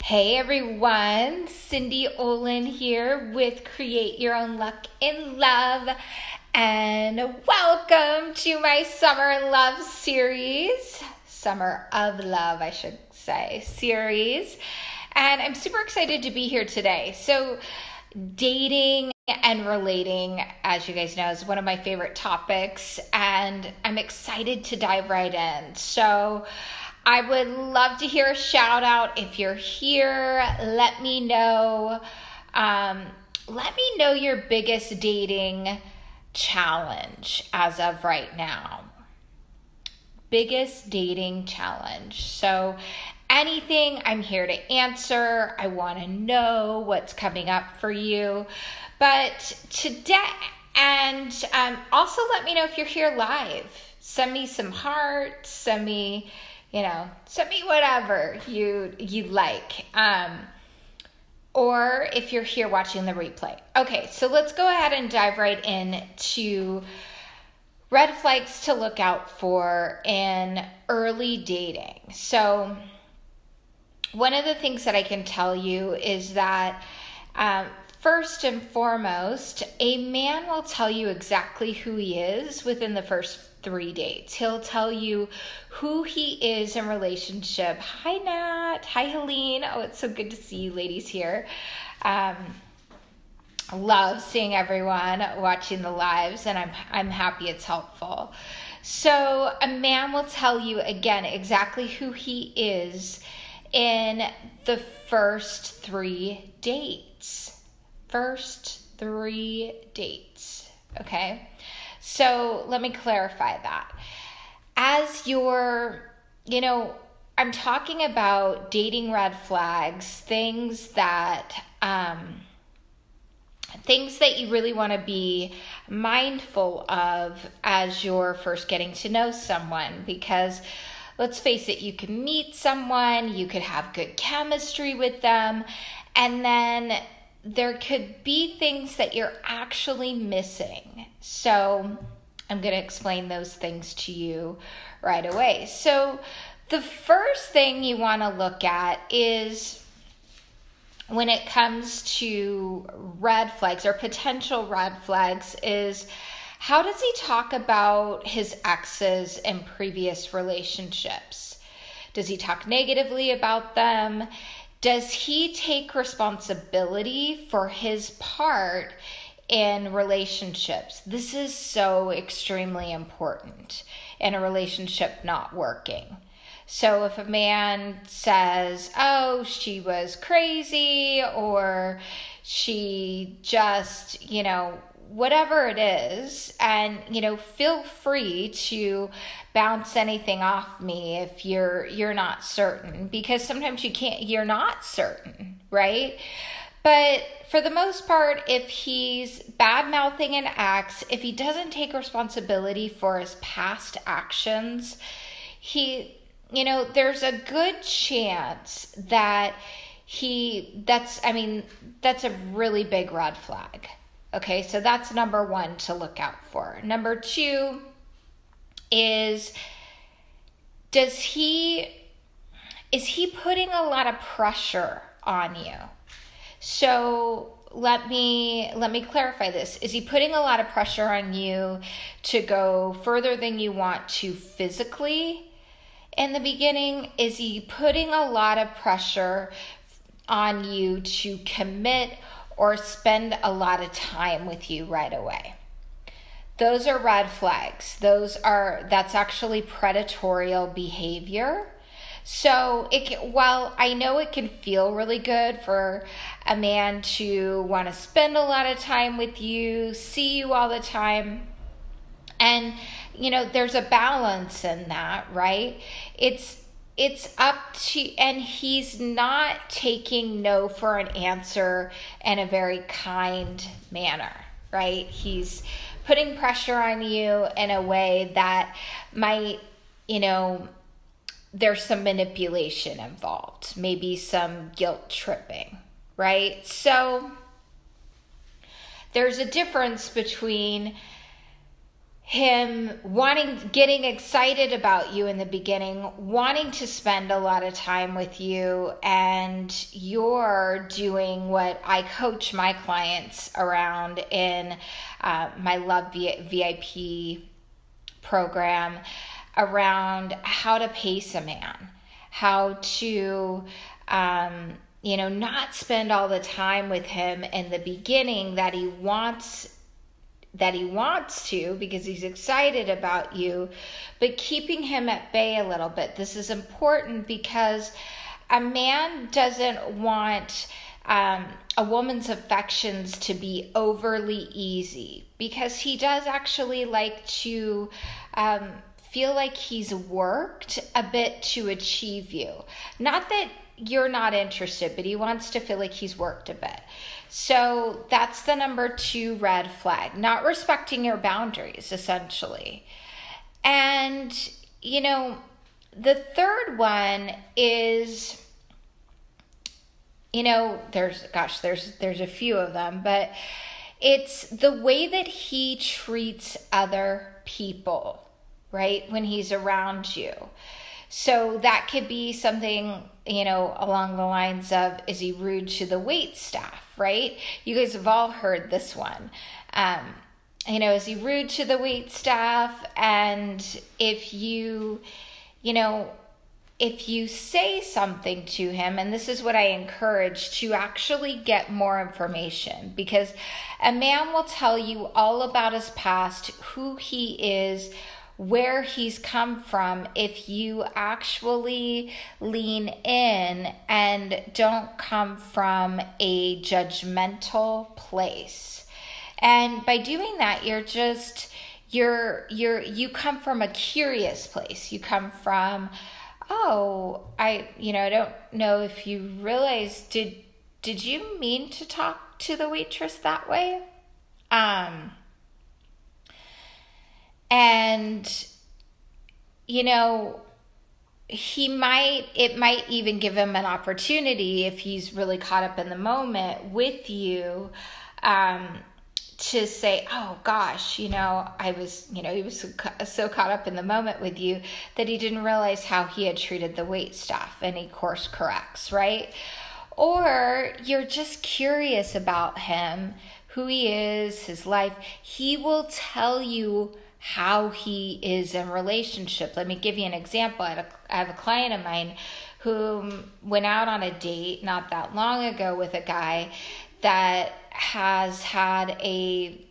Hey everyone, Cindy Olin here with Create Your Own Luck in Love, and welcome to my Summer in Love series, Summer of Love, I should say, series. And I'm super excited to be here today. So dating and relating, as you guys know, is one of my favorite topics, and I'm excited to dive right in. So I would love to hear a shout out if you're here. Let me know. Let me know your biggest dating challenge as of right now. Biggest dating challenge. So anything, I'm here to answer. I want to know what's coming up for you. But today, and also let me know if you're here live. Send me some hearts. Send me whatever you like. Or if you're here watching the replay. Okay, so let's go ahead and dive right into red flags to look out for in early dating. So one of the things that I can tell you is that first and foremost, a man will tell you exactly who he is within the first 3 dates. He'll tell you who he is in relationship. Hi, Nat. Hi, Helene. Oh, it's so good to see you ladies here. Love seeing everyone watching the lives, and I'm happy it's helpful. So a man will tell you, again, exactly who he is in the first 3 dates. First 3 dates, okay? So let me clarify that. As I'm talking about dating red flags, things that you really want to be mindful of as you're first getting to know someone, because let's face it, you can meet someone, you could have good chemistry with them, and then there could be things that you're actually missing. So I'm going to explain those things to you right away. So the first thing you want to look at is, when it comes to red flags or potential red flags, is how does he talk about his exes in previous relationships? Does he talk negatively about them? Does he take responsibility for his part in relationships? This is so extremely important in a relationship not working. So if a man says, oh, she was crazy, or she just, whatever it is, and, feel free to bounce anything off me if you're not certain, because sometimes you're not certain, right? But for the most part, if he's bad-mouthing an ex, if he doesn't take responsibility for his past actions, there's a good chance that that's a really big red flag. Okay, so that's number 1 to look out for. Number 2 is he putting a lot of pressure on you? So let me clarify this. Is he putting a lot of pressure on you to go further than you want to physically in the beginning? Is he putting a lot of pressure on you to commit or spend a lot of time with you right away? Those are red flags. That's actually predatorial behavior. So while I know it can feel really good for a man to want to spend a lot of time with you, see you all the time, and there's a balance in that, right? It's up to, and he's not taking no for an answer in a very kind manner, right? He's putting pressure on you in a way that might, there's some manipulation involved, maybe some guilt tripping, right? So there's a difference between him getting excited about you in the beginning, wanting to spend a lot of time with you, and you're doing what I coach my clients around in my Love VIP program, around how to pace a man, how to not spend all the time with him in the beginning that he wants to because he's excited about you, but keeping him at bay a little bit. This is important because a man doesn't want a woman's affections to be overly easy, because he does actually like to feel like he's worked a bit to achieve you. Not that you're not interested, but he wants to feel like he's worked a bit. So that's the number 2 red flag, not respecting your boundaries, essentially. And, the third one is, there's a few of them, but it's the way that he treats other people, right? When he's around you. So that could be something, along the lines of, is he rude to the wait staff, right? You guys have all heard this one. Is he rude to the wait staff? And if you say something to him, and this is what I encourage, to actually get more information, because a man will tell you all about his past, who he is, where he's come from, if you actually lean in and don't come from a judgmental place. And by doing that, you come from a curious place. You come from, I don't know if you realize, did you mean to talk to the waitress that way? And, it might even give him an opportunity, if he's really caught up in the moment with you, to say, oh gosh, he was so caught up in the moment with you that he didn't realize how he had treated the wait staff, and he course corrects, right? Or you're just curious about him, who he is, his life. He will tell you how he is in relationship. Let me give you an example. I have a client of mine who went out on a date not that long ago with a guy that has had a,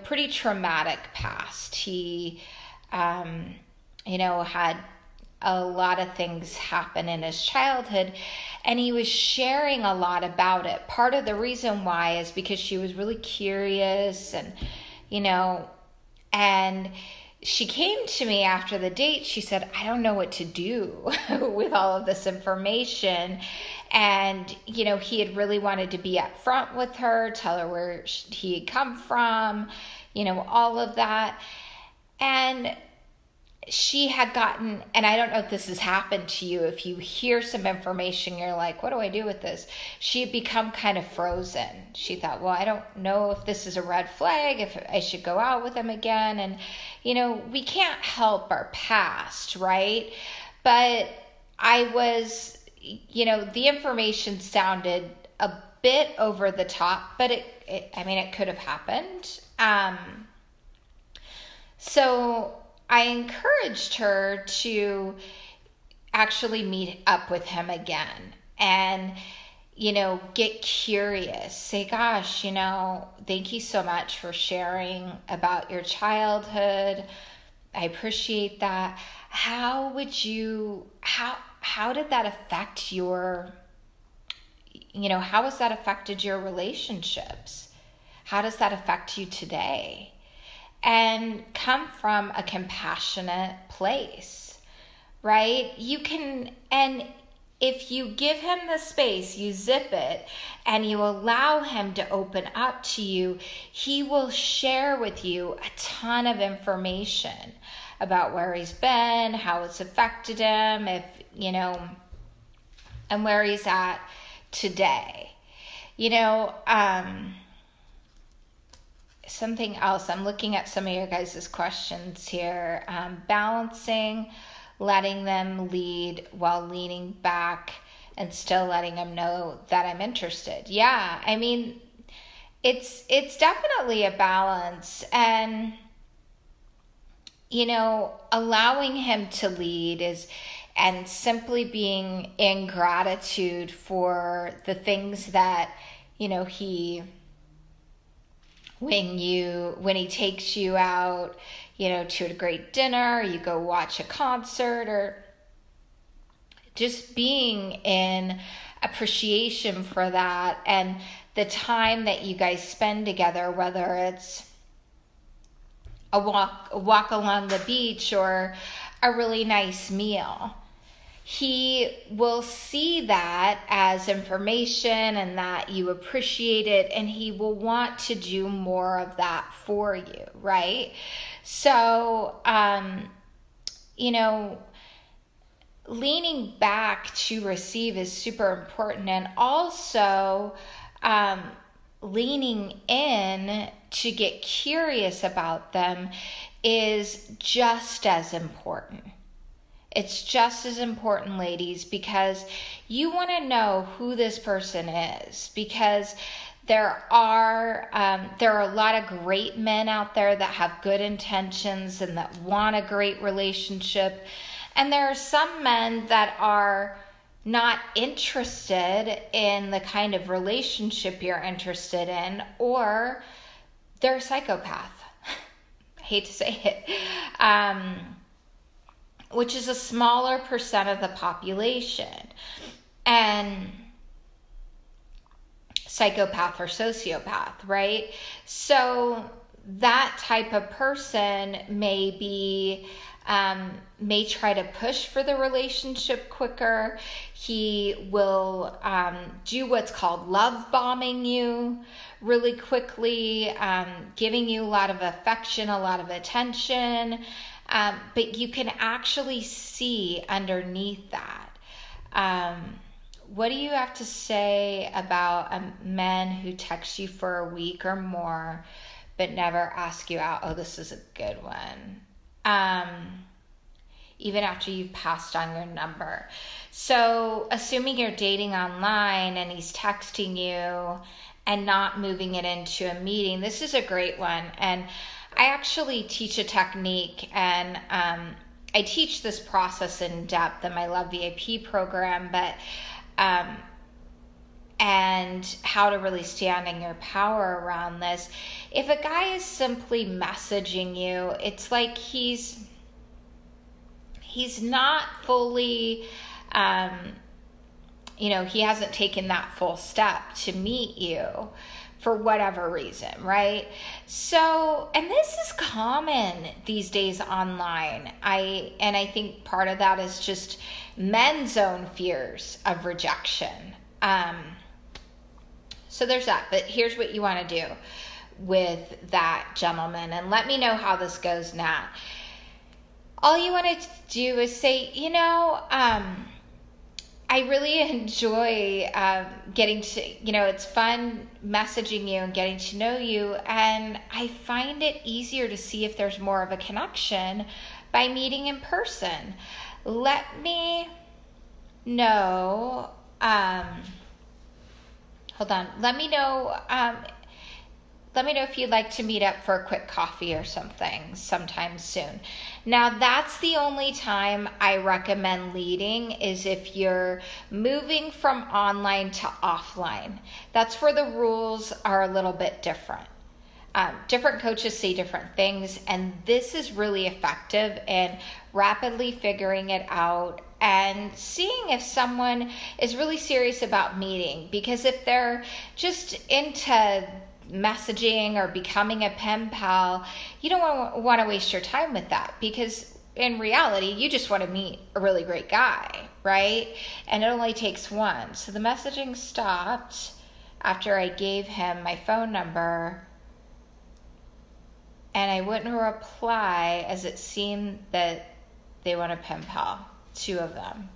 pretty traumatic past. He, had a lot of things happen in his childhood, and he was sharing a lot about it. Part of the reason why is because she was really curious, and, and she came to me after the date. She said, I don't know what to do with all of this information. And, he had really wanted to be upfront with her, tell her where he had come from, all of that. And she had gotten, and I don't know if this has happened to you, if you hear some information, you're like, what do I do with this? She had become kind of frozen. She thought, well, I don't know if this is a red flag, if I should go out with him again. And, we can't help our past, right? But I was, the information sounded a bit over the top, but it could have happened. So I encouraged her to actually meet up with him again and, get curious. Say, gosh, thank you so much for sharing about your childhood. I appreciate that. How did that affect how has that affected your relationships? How does that affect you today? And come from a compassionate place, right? And if you give him the space, you zip it, and you allow him to open up to you, he will share with you a ton of information about where he's been, how it's affected him, and where he's at today. something else. I'm looking at some of your guys' questions here. Balancing, letting them lead while leaning back and still letting them know that I'm interested. Yeah, I mean, it's definitely a balance. And, you know, allowing him to lead and simply being in gratitude for the things that, you know, when he takes you out, you know, to a great dinner, you go watch a concert, or just being in appreciation for that and the time that you guys spend together, whether it's a walk along the beach or a really nice meal. He will see that as information and that you appreciate it, and he will want to do more of that for you, right? So, you know, leaning back to receive is super important, and also leaning in to get curious about them is just as important. It's just as important, ladies, because you want to know who this person is, because there are a lot of great men out there that have good intentions and that want a great relationship. And there are some men that are not interested in the kind of relationship you're interested in, or they're a psychopath. I hate to say it. Which is a smaller percent of the population. And psychopath or sociopath, right? So that type of person may try to push for the relationship quicker. He will do what's called love bombing you really quickly, giving you a lot of affection, a lot of attention. But you can actually see underneath that. What do you have to say about men who text you for a week or more but never ask you out? Oh, this is a good one. Even after you've passed on your number. So assuming you're dating online and he's texting you and not moving it into a meeting, this is a great one. And I actually teach a technique, and I teach this process in depth in my Love VIP program, but and how to really stand in your power around this. If a guy is simply messaging you, it's like he's not fully, you know, he hasn't taken that full step to meet you for whatever reason, right? So, and this is common these days online. I think part of that is just men's own fears of rejection. So there's that. But here's what you want to do with that gentleman, and let me know how this goes, Nat. All you want to do is say, you know, I really enjoy getting to, you know, it's fun messaging you and getting to know you. And I find it easier to see if there's more of a connection by meeting in person. Let me know. Hold on. Let me know if you'd like to meet up for a quick coffee or something sometime soon. Now, that's the only time I recommend leading, is if you're moving from online to offline. That's where the rules are a little bit different. Different coaches say different things, and this is really effective in rapidly figuring it out and seeing if someone is really serious about meeting. Because if they're just into messaging or becoming a pen pal, you don't want to waste your time with that, because in reality, you just want to meet a really great guy, right? And it only takes one. So the messaging stopped after I gave him my phone number, and I wouldn't reply as it seemed that they want a pen pal. 2 of them.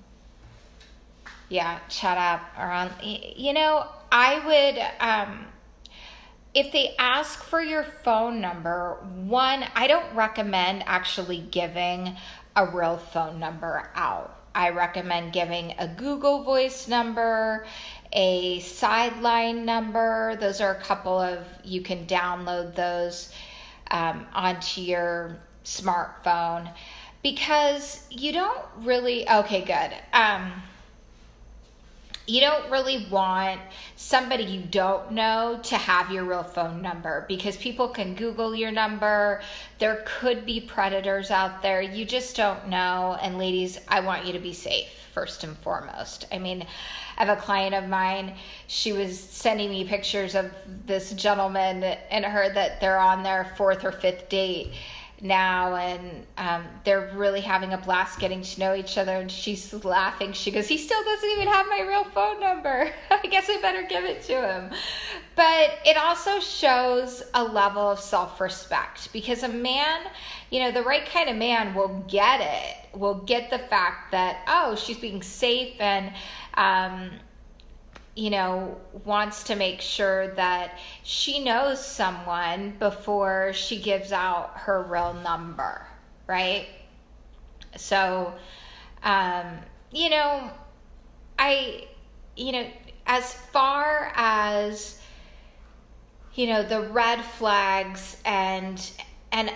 Yeah, chat up around. You know, I if they ask for your phone number, one, I don't recommend actually giving a real phone number out. I recommend giving a Google Voice number, a Sideline number. Those are a couple of, you can download those onto your smartphone, because you don't really, okay, good. You don't really want somebody you don't know to have your real phone number, because people can Google your number. There could be predators out there. You just don't know. And ladies, I want you to be safe first and foremost. I mean, I have a client of mine. She was sending me pictures of this gentleman and her that they're on their 4th or 5th date now, and they're really having a blast getting to know each other, and she's laughing. She goes, he still doesn't even have my real phone number. I guess I better give it to him. But it also shows a level of self-respect, because a man, the right kind of man will get it, will get the fact that, oh, she's being safe and wants to make sure that she knows someone before she gives out her real number, right? So, as far as, the red flags and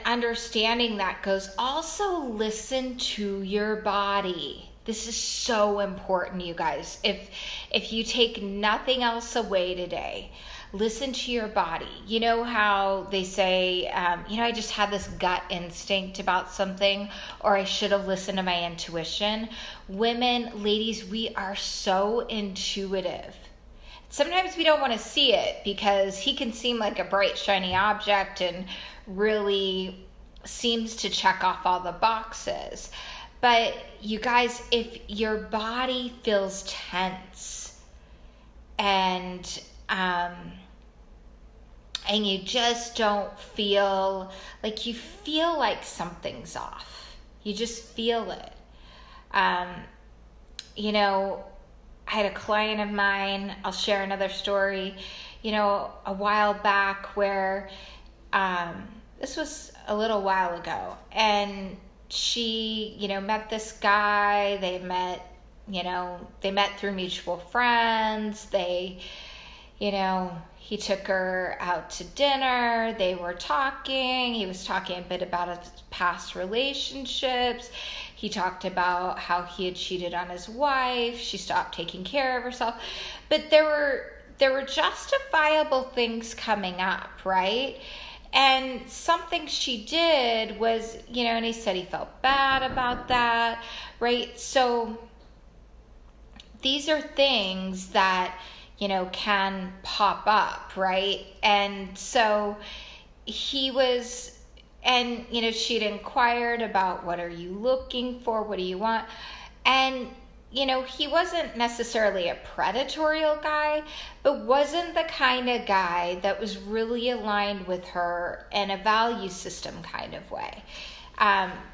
understanding that goes, also listen to your body. This is so important, you guys. If you take nothing else away today, listen to your body. You know how they say, I just had this gut instinct about something, or I should have listened to my intuition. Women, ladies, we are so intuitive. Sometimes we don't want to see it, because he can seem like a bright, shiny object and really seems to check off all the boxes. But you guys, if your body feels tense and you just don't feel like something's off, you just feel it. I had a client of mine, I'll share another story, a while back where this was a little while ago, and she, met this guy. They met through mutual friends. He took her out to dinner. They were talking. He was talking a bit about his past relationships. He talked about how he had cheated on his wife. She stopped taking care of herself. But there were justifiable things coming up, right? And something she did was, and he said he felt bad about that, right? So these are things that, can pop up, right? And so she'd inquired about, what are you looking for? What do you want? And he wasn't necessarily a predatory guy, but wasn't the kind of guy that was really aligned with her in a value system kind of way.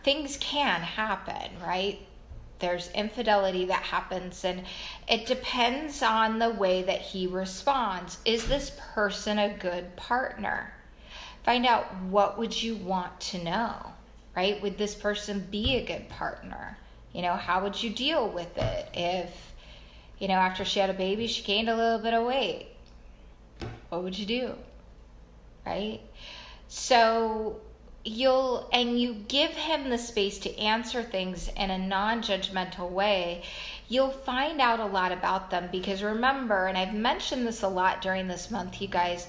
Things can happen, right? There's infidelity that happens, and it depends on the way that he responds. Is this person a good partner? Find out, what would you want to know, right? Would this person be a good partner? How would you deal with it if, after she had a baby, she gained a little bit of weight? What would you do, right? So you give him the space to answer things in a non-judgmental way. You'll find out a lot about them, because remember, and I've mentioned this a lot during this month, you guys,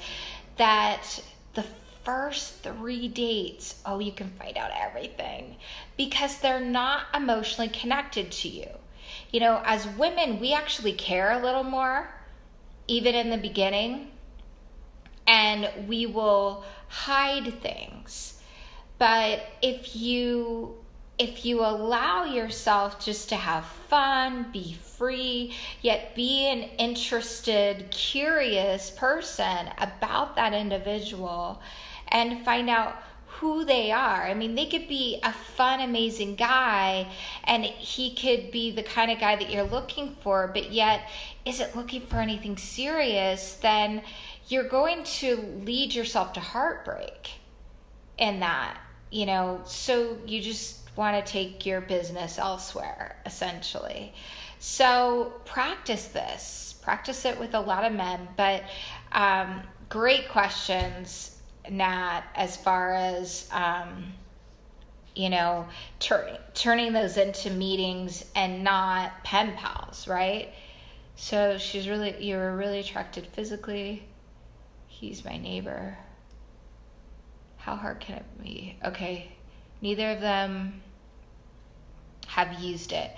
that the first 3 dates, you can find out everything, because they're not emotionally connected to you. As women, we actually care a little more, even in the beginning, and we will hide things. But if you allow yourself just to have fun, be free, yet be an interested, curious person about that individual, and find out, who they are. I mean, they could be a fun, amazing guy, and he could be the kind of guy that you're looking for, but yet isn't looking for anything serious. Then you're going to lead yourself to heartbreak in that, so you just want to take your business elsewhere, essentially. So practice it with a lot of men, but great questions, Nat, as far as turning those into meetings and not pen pals, right? So you were really attracted physically. He's my neighbor. How hard can it be? Okay, neither of them have used it.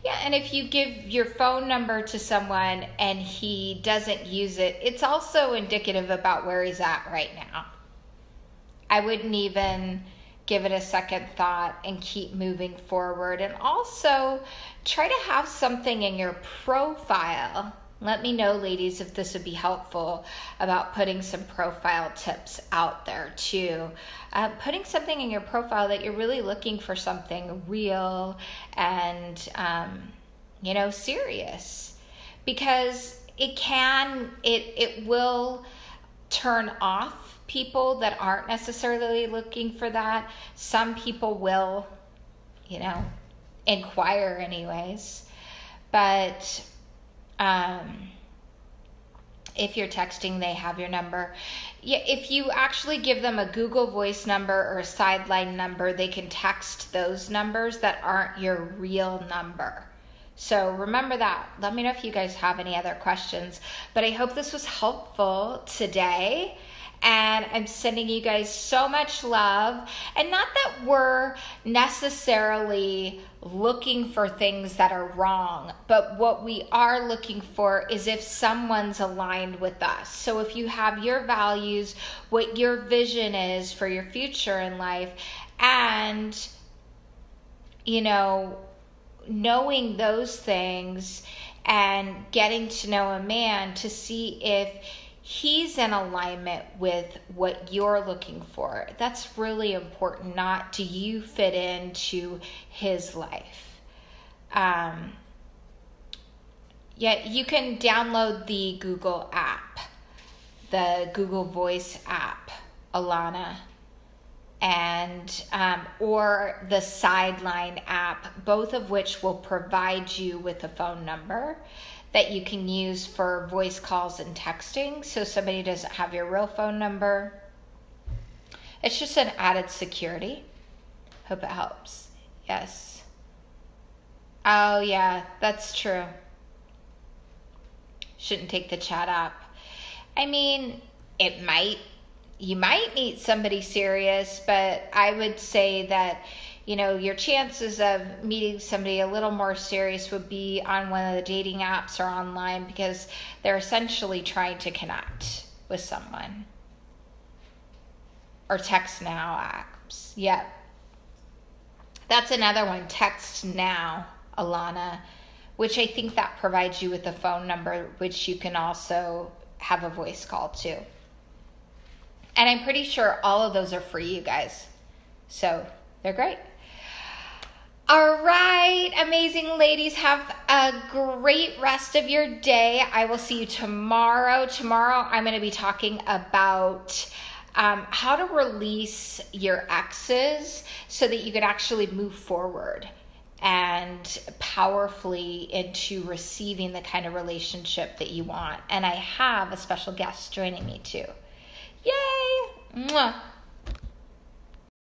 Yeah, and if you give your phone number to someone and he doesn't use it, it's also indicative about where he's at right now. I wouldn't even give it a second thought and keep moving forward. And also try to have something in your profile. Let me know, ladies, if this would be helpful about putting some profile tips out there too. Putting something in your profile that you're really looking for something real and, serious, because it will turn off people that aren't necessarily looking for that. Some people will, inquire anyways, but if you're texting, they have your number. Yeah, if you actually give them a Google Voice number or a sideline number, they can text those numbers that aren't your real number. So remember that. Let me know if you guys have any other questions. But I hope this was helpful today. And I'm sending you guys so much love. And not that we're necessarily looking for things that are wrong, but what we are looking for is if someone's aligned with us. So if you have your values, what your vision is for your future in life, and, knowing those things and getting to know a man to see if he's in alignment with what you're looking for. That's really important. Not do you fit into his life. You can download the Google app, the Google Voice app, Alana, and or the Sideline app, both of which will provide you with a phone number that you can use for voice calls and texting, so somebody doesn't have your real phone number. It's just an added security. Hope it helps. Yes. Oh yeah, that's true. Shouldn't take the chat app. I mean, you might meet somebody serious, but I would say that your chances of meeting somebody a little more serious would be on one of the dating apps or online, because they're essentially trying to connect with someone. Or Text Now apps. Yep. That's another one, Text Now, Alana, which I think that provides you with a phone number, which you can also have a voice call to. And I'm pretty sure all of those are free, you guys. So they're great. All right, amazing ladies, have a great rest of your day. I will see you tomorrow. Tomorrow I'm going to be talking about how to release your exes so that you can actually move forward and powerfully into receiving the kind of relationship that you want. And I have a special guest joining me too. Yay! Mwah.